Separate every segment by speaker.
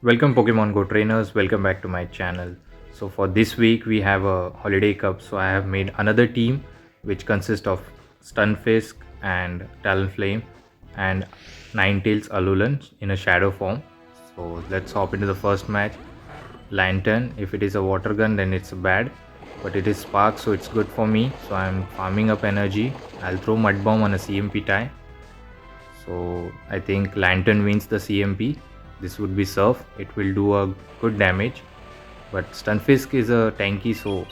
Speaker 1: Welcome Pokemon Go trainers, welcome back to my channel. So for this week we have a holiday cup, so I have made another team which consists of Stunfisk and Talonflame and 9tails Alulan in a shadow form. So let's hop into the first match. Lantern, if it is a water gun then it's bad, but it is spark so it's good for me. So I'm farming up energy. I'll throw Mud Bomb on a CMP tie. So I think Lantern wins the CMP. This would be Surf. It will do a good damage. But Stunfisk is a tanky, so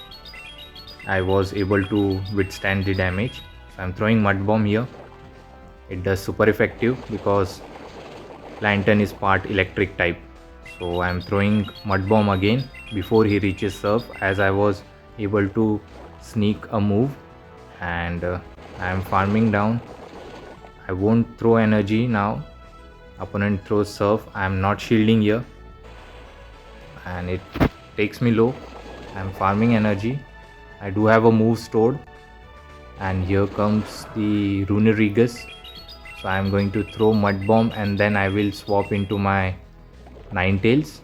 Speaker 1: I was able to withstand the damage. So I'm throwing Mud Bomb here. It does super effective because Lantern is part electric type. So I'm throwing Mud Bomb again before he reaches Surf, as I was able to sneak a move, and I'm farming down. I won't throw energy now. Opponent throws Surf. I am not shielding here and it takes me low. I am farming energy. I do have a move stored, and here comes the Runerigus. So I am going to throw Mud Bomb and then I will swap into my 9tails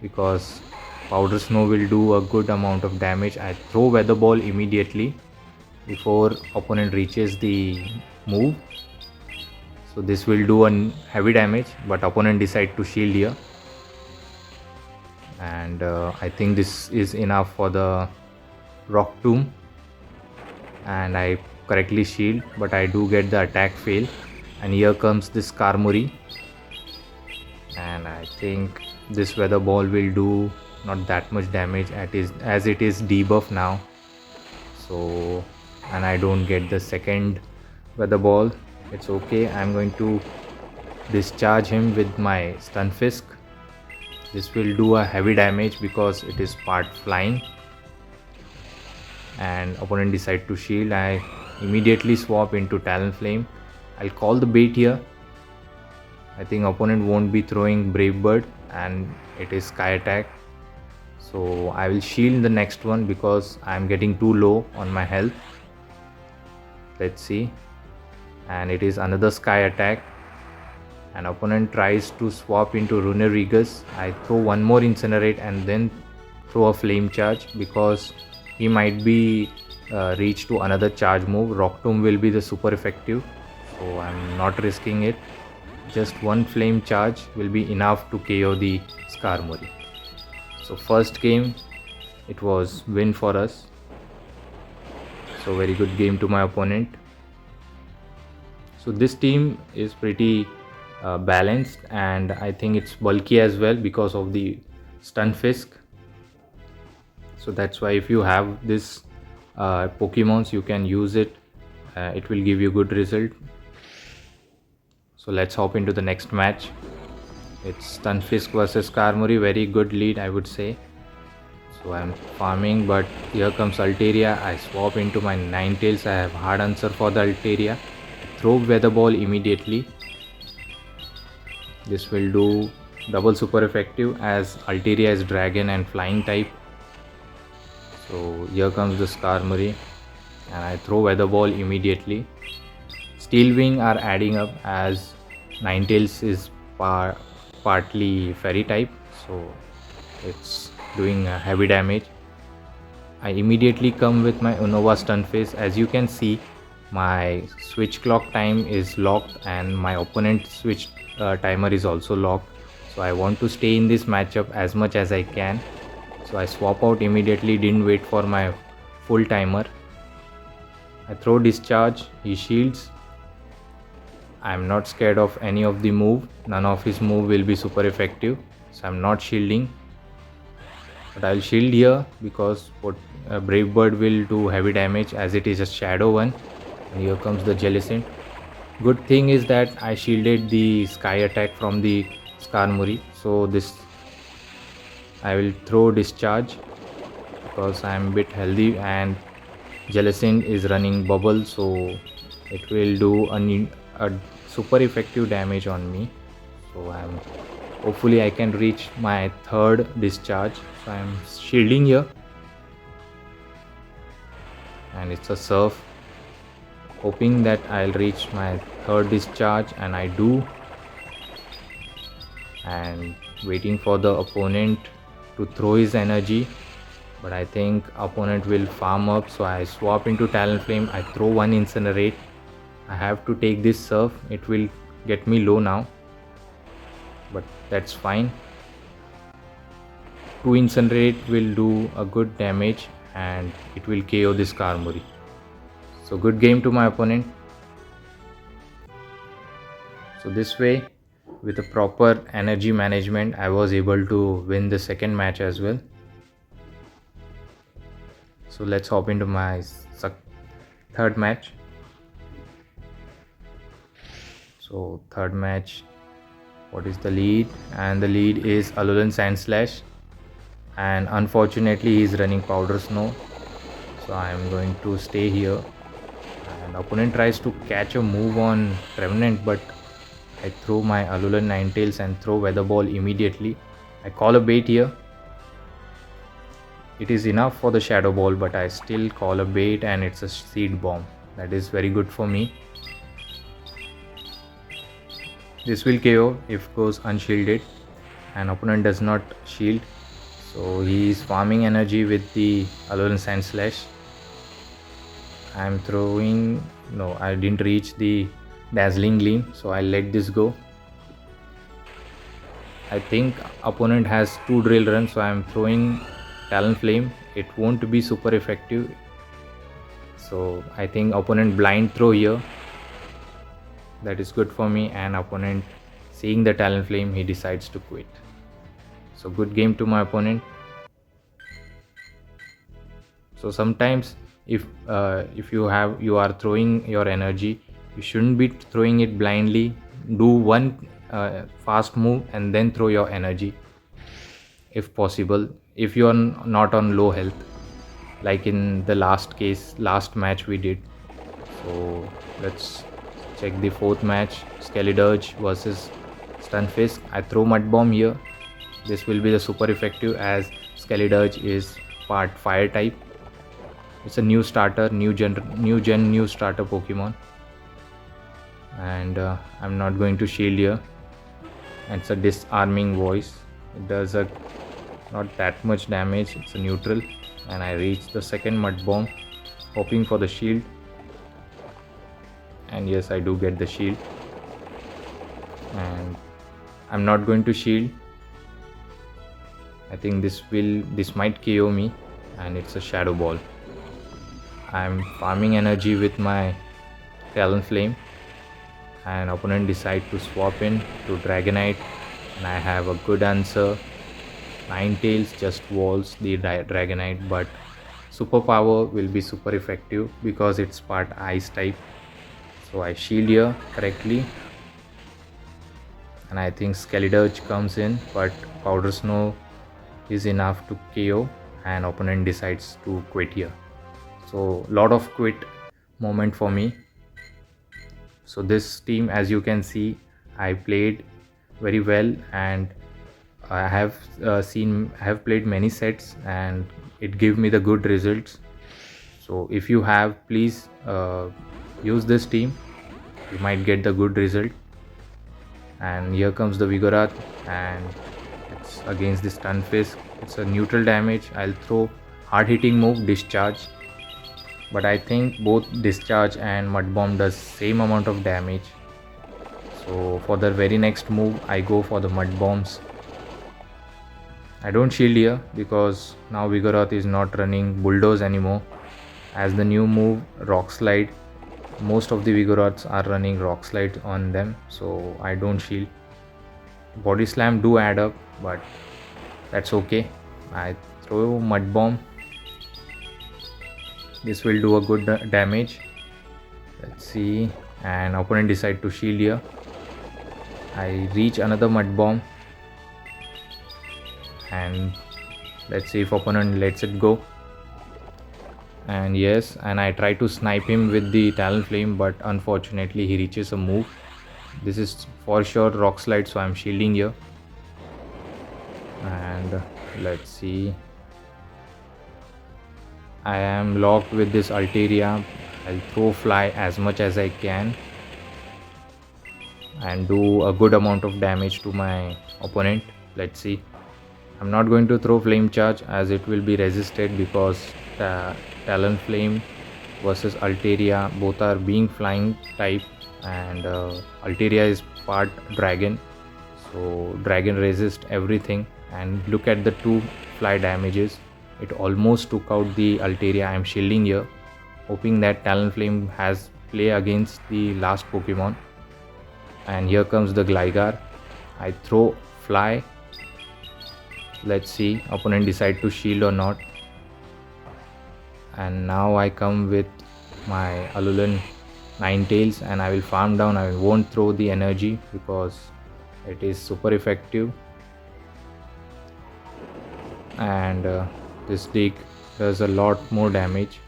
Speaker 1: because Powder Snow will do a good amount of damage. I throw Weather Ball immediately before opponent reaches the move. So this will do a heavy damage, but opponent decide to shield here, and I think this is enough for the Rock Tomb, and I correctly shield, but I do get the attack fail, and here comes this Karmuri, and I think this Weather Ball will do not that much damage as it is debuff now. So, and I don't get the second Weather Ball. It's okay. I'm going to discharge him with my Stunfisk. This will do a heavy damage because it is part flying, and opponent decide to shield. I immediately swap into Talonflame. I'll call the bait here. I think opponent won't be throwing Brave Bird and it is Sky Attack. So I will shield the next one because I'm getting too low on my health. Let's see. And it is another Sky Attack. An opponent tries to swap into Runerigus. I throw one more Incinerate and then throw a Flame Charge because he might be reached to another charge move. Rock Tomb will be the super effective, so I'm not risking it. Just one Flame Charge will be enough to KO the Skarmory. So first game, it was win for us. So very good game to my opponent. So this team is pretty balanced, and I think it's bulky as well because of the Stunfisk. So that's why if you have this Pokemons, you can use it. It will give you good result. So let's hop into the next match. It's Stunfisk versus Skarmory. Very good lead, I would say. So I'm farming, but here comes Altaria. I swap into my 9tails. I have hard answer for the Altaria. Throw Weather Ball immediately. This will do double super effective as Altaria is dragon and flying type. So here comes the Skarmory, and I throw Weather Ball immediately. Steel Wing are adding up as 9tails is partly fairy type, so it's doing heavy damage. I immediately come with my Unova Stunfisk. As you can see, my switch clock time is locked and my opponent's switch timer is also locked. So I want to stay in this matchup as much as I can. So I swap out immediately, didn't wait for my full timer. I throw Discharge, he shields. I'm not scared of any of the move. None of his move will be super effective. So I'm not shielding. But I'll shield here because Brave Bird will do heavy damage as it is a shadow one. And here comes the Jellicent. Good thing is that I shielded the Sky Attack from the Skarmory. So this I will throw Discharge because I am a bit healthy, and Jellicent is running Bubble, so it will do a super effective damage on me. So hopefully I can reach my third discharge. So I'm shielding here, and it's a Surf, hoping that I'll reach my third discharge, and I do. and waiting for the opponent to throw his energy, but I think opponent will farm up, so I swap into Talonflame. I throw one Incinerate. I have to take this surf. It will get me low now, but that's fine. 2 Incinerate will do a good damage and it will KO this Karmuri. So good game to my opponent. So this way, with a proper energy management, I was able to win the second match as well. So let's hop into my third match. So third match, what is the lead? And the lead is Alolan Sandslash, and unfortunately he is running Powder Snow, so I am going to stay here. And opponent tries to catch a move on Trevenant, but I throw my Alolan 9tails and throw Weather Ball immediately. I call a bait here. It is enough for the Shadow Ball, but I still call a bait and it's a Seed Bomb. That is very good for me. This will KO if goes unshielded, and opponent does not shield, so he is farming energy with the Alolan Sandslash. I am throwing, no, I didn't reach the Dazzling Gleam, so I'll let this go. I think opponent has 2 drill runs, so I am throwing Talonflame. It won't be super effective, so I think opponent blind throw here. That is good for me, and opponent seeing the Talonflame, he decides to quit. So good game to my opponent. So sometimes if you are throwing your energy, you shouldn't be throwing it blindly. Do one fast move and then throw your energy if possible, if you are not on low health, like in the last match we did. So let's check the fourth match, Skelidurge versus Stunfisk. I throw Mud Bomb here. This will be the super effective as Skelidurge is part fire type. It's a new starter, new starter Pokemon, and I'm not going to shield here. And it's a disarming voice. It does not that much damage. It's a neutral, and I reach the second Mud Bomb, hoping for the shield. And yes, I do get the shield, and I'm not going to shield. I think this might KO me, and it's a Shadow Ball. I'm farming energy with my Talonflame, and opponent decide to swap in to Dragonite, and I have a good answer. 9tails just walls the Dragonite, but superpower will be super effective because it's part ice type. So I shield here correctly, and I think Skelidurge comes in, but Powder Snow is enough to KO, and opponent decides to quit here. So lot of quit moment for me. So this team, as you can see, I played very well, and I have played many sets, and it gave me the good results. So if you have, please use this team. You might get the good result. And here comes the Vigoroth, and it's against the Stunfisk. It's a neutral damage. I'll throw hard hitting move, Discharge, but I think both Discharge and Mud Bomb does same amount of damage. So for the very next move, I go for the Mud Bombs. I don't shield here because now Vigoroth is not running Bulldoze anymore. As the new move, Rock Slide, most of the Vigoroths are running Rock Slide on them, so I don't shield. Body Slam do add up, but that's okay. I throw Mud Bomb. This will do a good damage. Let's see, and opponent decide to shield here. I reach another Mud Bomb, and let's see if opponent lets it go. And yes, and I try to snipe him with the Talonflame, but unfortunately he reaches a move. This is for sure Rock Slide, so I'm shielding here. And let's see, I am locked with this Altaria. I'll throw Fly as much as I can. and do a good amount of damage to my opponent. Let's see. I'm not going to throw flame charge as it will be resisted because Talonflame versus Altaria both are being flying type, and Altaria is part dragon, so dragon resist everything. And look at the two fly damages. It almost took out the Altaria. I'm shielding here, hoping that Talonflame has play against the last Pokemon. And here comes the Gligar. I throw fly. Let's see opponent decide to shield or not. And now I come with my Alolan 9tails and I will farm down. I won't throw the energy because it is super effective, and this dig does a lot more damage,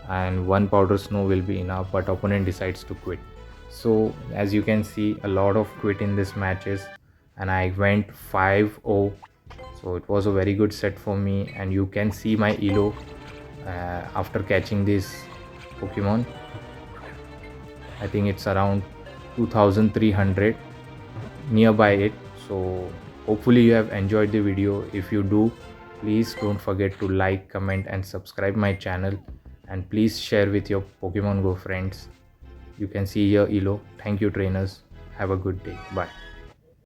Speaker 1: and one powder snow will be enough, but opponent decides to quit. So as you can see, a lot of quit in this matches, and I went 5-0. So it was a very good set for me, and you can see my elo after catching this Pokemon. I think it's around 2300 nearby it. So hopefully you have enjoyed the video. If you do, please don't forget to like, comment and subscribe my channel, and please share with your Pokemon Go friends. You can see here elo. Thank you trainers. Have a good day. Bye.